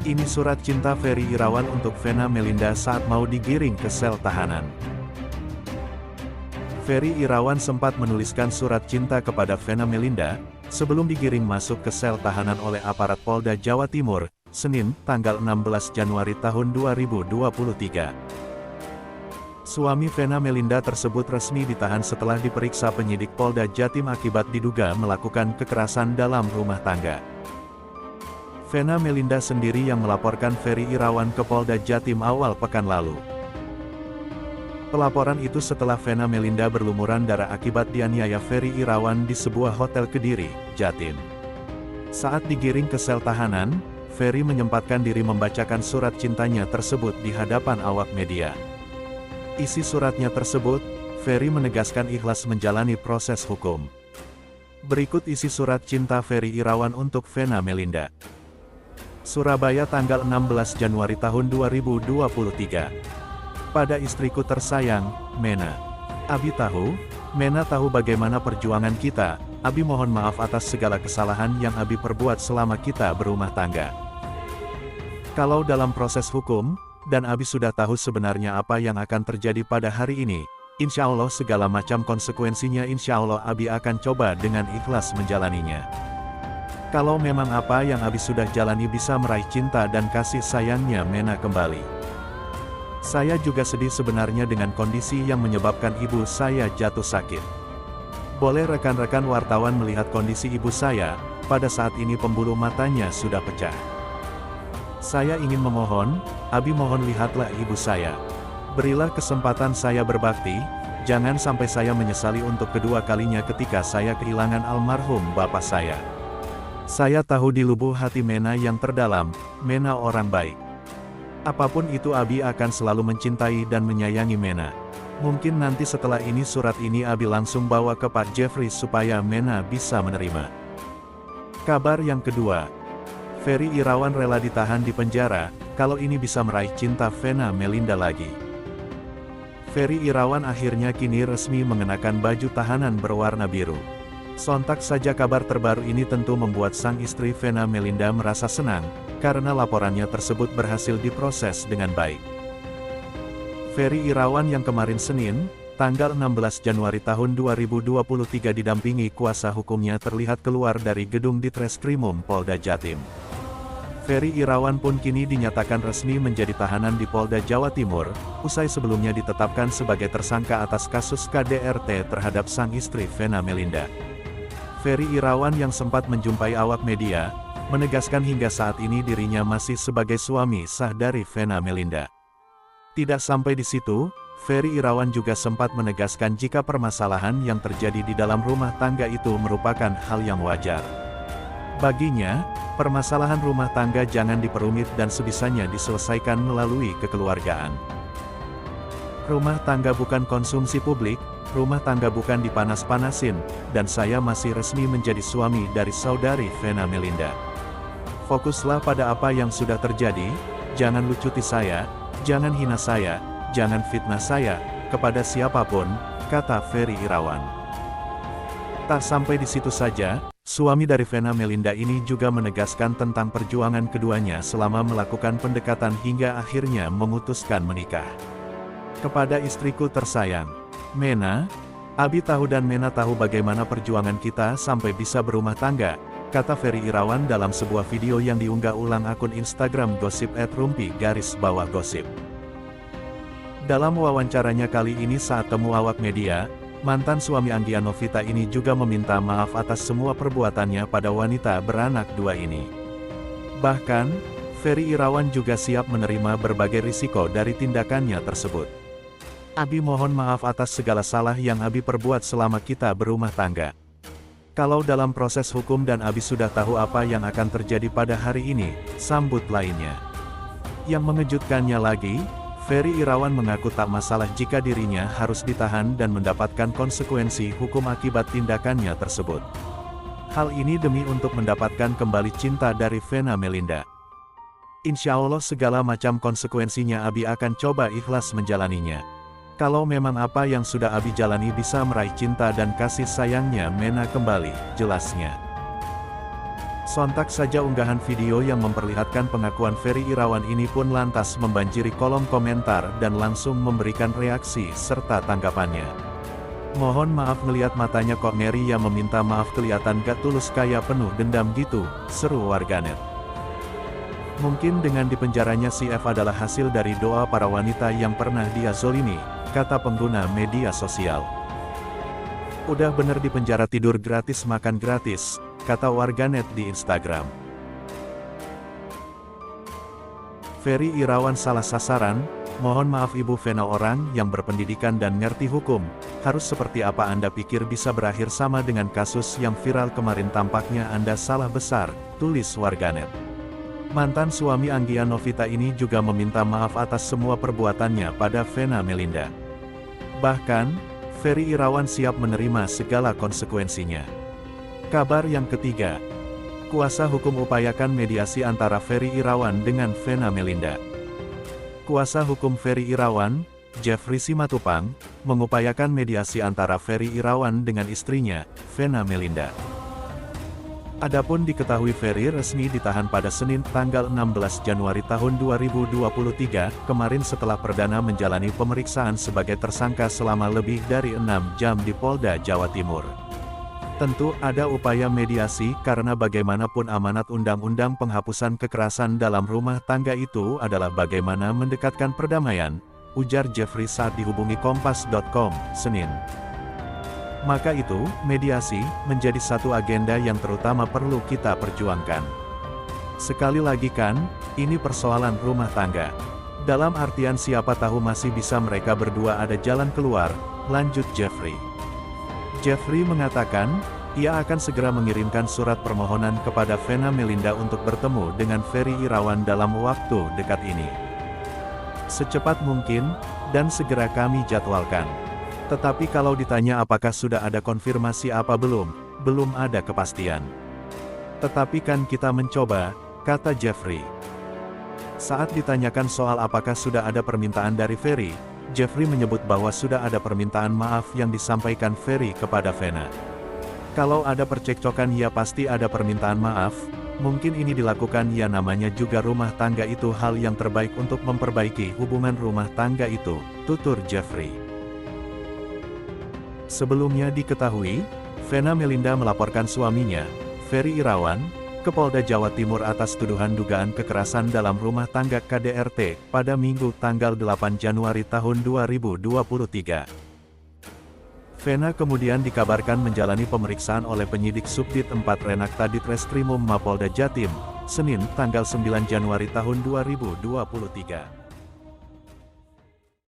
Ini surat cinta Ferry Irawan untuk Vena Melinda saat mau digiring ke sel tahanan. Ferry Irawan sempat menuliskan surat cinta kepada Vena Melinda, sebelum digiring masuk ke sel tahanan oleh aparat Polda Jawa Timur, Senin, tanggal 16 Januari tahun 2023. Suami Vena Melinda tersebut resmi ditahan setelah diperiksa penyidik Polda Jatim akibat diduga melakukan kekerasan dalam rumah tangga. Vena Melinda sendiri yang melaporkan Ferry Irawan ke Polda Jatim awal pekan lalu. Pelaporan itu setelah Vena Melinda berlumuran darah akibat dianiaya Ferry Irawan di sebuah hotel Kediri, Jatim. Saat digiring ke sel tahanan, Ferry menyempatkan diri membacakan surat cintanya tersebut di hadapan awak media. Isi suratnya tersebut, Ferry menegaskan ikhlas menjalani proses hukum. Berikut isi surat cinta Ferry Irawan untuk Vena Melinda. Surabaya tanggal 16 Januari tahun 2023. Pada istriku tersayang, Mena. Abi tahu, Mena tahu bagaimana perjuangan kita. Abi mohon maaf atas segala kesalahan yang Abi perbuat selama kita berumah tangga. Kalau dalam proses hukum, dan Abi sudah tahu sebenarnya apa yang akan terjadi pada hari ini, insya Allah segala macam konsekuensinya insya Allah Abi akan coba dengan ikhlas menjalaninya. Kalau memang apa yang Abi sudah jalani bisa meraih cinta dan kasih sayangnya Mena kembali. Saya juga sedih sebenarnya dengan kondisi yang menyebabkan ibu saya jatuh sakit. Boleh rekan-rekan wartawan melihat kondisi ibu saya, pada saat ini pembuluh matanya sudah pecah. Saya ingin memohon, Abi mohon lihatlah ibu saya. Berilah kesempatan saya berbakti, jangan sampai saya menyesali untuk kedua kalinya ketika saya kehilangan almarhum bapak saya. Saya tahu di lubuk hati Mena yang terdalam, Mena orang baik. Apapun itu Abi akan selalu mencintai dan menyayangi Mena. Mungkin nanti setelah ini surat ini Abi langsung bawa ke Pak Jeffrey supaya Mena bisa menerima. Kabar yang kedua, Ferry Irawan rela ditahan di penjara, kalau ini bisa meraih cinta Vena Melinda lagi. Ferry Irawan akhirnya kini resmi mengenakan baju tahanan berwarna biru. Sontak saja kabar terbaru ini tentu membuat sang istri Vena Melinda merasa senang, karena laporannya tersebut berhasil diproses dengan baik. Ferry Irawan yang kemarin Senin, tanggal 16 Januari tahun 2023 didampingi kuasa hukumnya terlihat keluar dari gedung Ditreskrimum Polda Jatim. Ferry Irawan pun kini dinyatakan resmi menjadi tahanan di Polda Jawa Timur, usai sebelumnya ditetapkan sebagai tersangka atas kasus KDRT terhadap sang istri Vena Melinda. Ferry Irawan yang sempat menjumpai awak media, menegaskan hingga saat ini dirinya masih sebagai suami sah dari Vena Melinda. Tidak sampai di situ, Ferry Irawan juga sempat menegaskan jika permasalahan yang terjadi di dalam rumah tangga itu merupakan hal yang wajar. Baginya, permasalahan rumah tangga jangan diperumit dan sebisanya diselesaikan melalui kekeluargaan. Rumah tangga bukan konsumsi publik, rumah tangga bukan dipanas-panasin, dan saya masih resmi menjadi suami dari saudari Vena Melinda. Fokuslah pada apa yang sudah terjadi, jangan lucuti saya, jangan hina saya, jangan fitnah saya, kepada siapapun, kata Ferry Irawan. Tak sampai di situ saja, suami dari Vena Melinda ini juga menegaskan tentang perjuangan keduanya selama melakukan pendekatan hingga akhirnya memutuskan menikah. Kepada istriku tersayang, Mena, Abi tahu dan Mena tahu bagaimana perjuangan kita sampai bisa berumah tangga, kata Ferry Irawan dalam sebuah video yang diunggah ulang akun Instagram @rumpi_gosip. Dalam wawancaranya kali ini saat temu awak media, mantan suami Anggia Novita ini juga meminta maaf atas semua perbuatannya pada wanita beranak dua ini. Bahkan, Ferry Irawan juga siap menerima berbagai risiko dari tindakannya tersebut. Abi mohon maaf atas segala salah yang Abi perbuat selama kita berumah tangga. Kalau dalam proses hukum dan Abi sudah tahu apa yang akan terjadi pada hari ini, sambut lainnya. Yang mengejutkannya lagi, Ferry Irawan mengaku tak masalah jika dirinya harus ditahan dan mendapatkan konsekuensi hukum akibat tindakannya tersebut. Hal ini demi untuk mendapatkan kembali cinta dari Vena Melinda. Insya Allah segala macam konsekuensinya Abi akan coba ikhlas menjalaninya. Kalau memang apa yang sudah Abi jalani bisa meraih cinta dan kasih sayangnya Mena kembali, jelasnya. Sontak saja unggahan video yang memperlihatkan pengakuan Ferry Irawan ini pun lantas membanjiri kolom komentar dan langsung memberikan reaksi serta tanggapannya. "Mohon maaf ngeliat matanya kok ngeri ya, meminta maaf kelihatan gak tulus kayak penuh dendam gitu," seru warganet. "Mungkin dengan dipenjaranya si F adalah hasil dari doa para wanita yang pernah dia zolimi," kata pengguna media sosial. "Udah bener dipenjara tidur gratis makan gratis," kata warganet di Instagram. Ferry Irawan salah sasaran, mohon maaf Ibu Vena, orang yang berpendidikan dan ngerti hukum, harus seperti apa Anda pikir bisa berakhir sama dengan kasus yang viral kemarin, tampaknya Anda salah besar, tulis warganet. Mantan suami Anggia Novita ini juga meminta maaf atas semua perbuatannya pada Vena Melinda. Bahkan, Ferry Irawan siap menerima segala konsekuensinya. Kabar yang ketiga, kuasa hukum upayakan mediasi antara Ferry Irawan dengan Vena Melinda. Kuasa hukum Ferry Irawan, Jeffrey Simatupang, mengupayakan mediasi antara Ferry Irawan dengan istrinya, Vena Melinda. Adapun diketahui Ferry resmi ditahan pada Senin tanggal 16 Januari tahun 2023, kemarin setelah perdana menjalani pemeriksaan sebagai tersangka selama lebih dari 6 jam di Polda Jawa Timur. Tentu ada upaya mediasi karena bagaimanapun amanat Undang-Undang Penghapusan Kekerasan dalam Rumah Tangga itu adalah bagaimana mendekatkan perdamaian, ujar Jeffrey saat dihubungi Kompas.com, Senin. Maka itu, mediasi menjadi satu agenda yang terutama perlu kita perjuangkan. Sekali lagi kan, ini persoalan rumah tangga. Dalam artian siapa tahu masih bisa mereka berdua ada jalan keluar, lanjut Jeffrey. Jeffrey mengatakan, ia akan segera mengirimkan surat permohonan kepada Vena Melinda untuk bertemu dengan Ferry Irawan dalam waktu dekat ini. Secepat mungkin, dan segera kami jadwalkan. Tetapi kalau ditanya apakah sudah ada konfirmasi apa belum ada kepastian. Tetapi kan kita mencoba, kata Jeffrey. Saat ditanyakan soal apakah sudah ada permintaan dari Ferry, Jeffrey menyebut bahwa sudah ada permintaan maaf yang disampaikan Ferry kepada Vena. Kalau ada percekcokan ya pasti ada permintaan maaf, mungkin ini dilakukan ya, namanya juga rumah tangga, itu hal yang terbaik untuk memperbaiki hubungan rumah tangga itu, tutur Jeffrey. Sebelumnya diketahui, Vena Melinda melaporkan suaminya, Ferry Irawan, ke Polda Jawa Timur atas tuduhan dugaan kekerasan dalam rumah tangga KDRT, pada Minggu tanggal 8 Januari tahun 2023. Vena kemudian dikabarkan menjalani pemeriksaan oleh penyidik Subdit 4 Renakta Ditreskrimum Mapolda Jatim, Senin tanggal 9 Januari tahun 2023.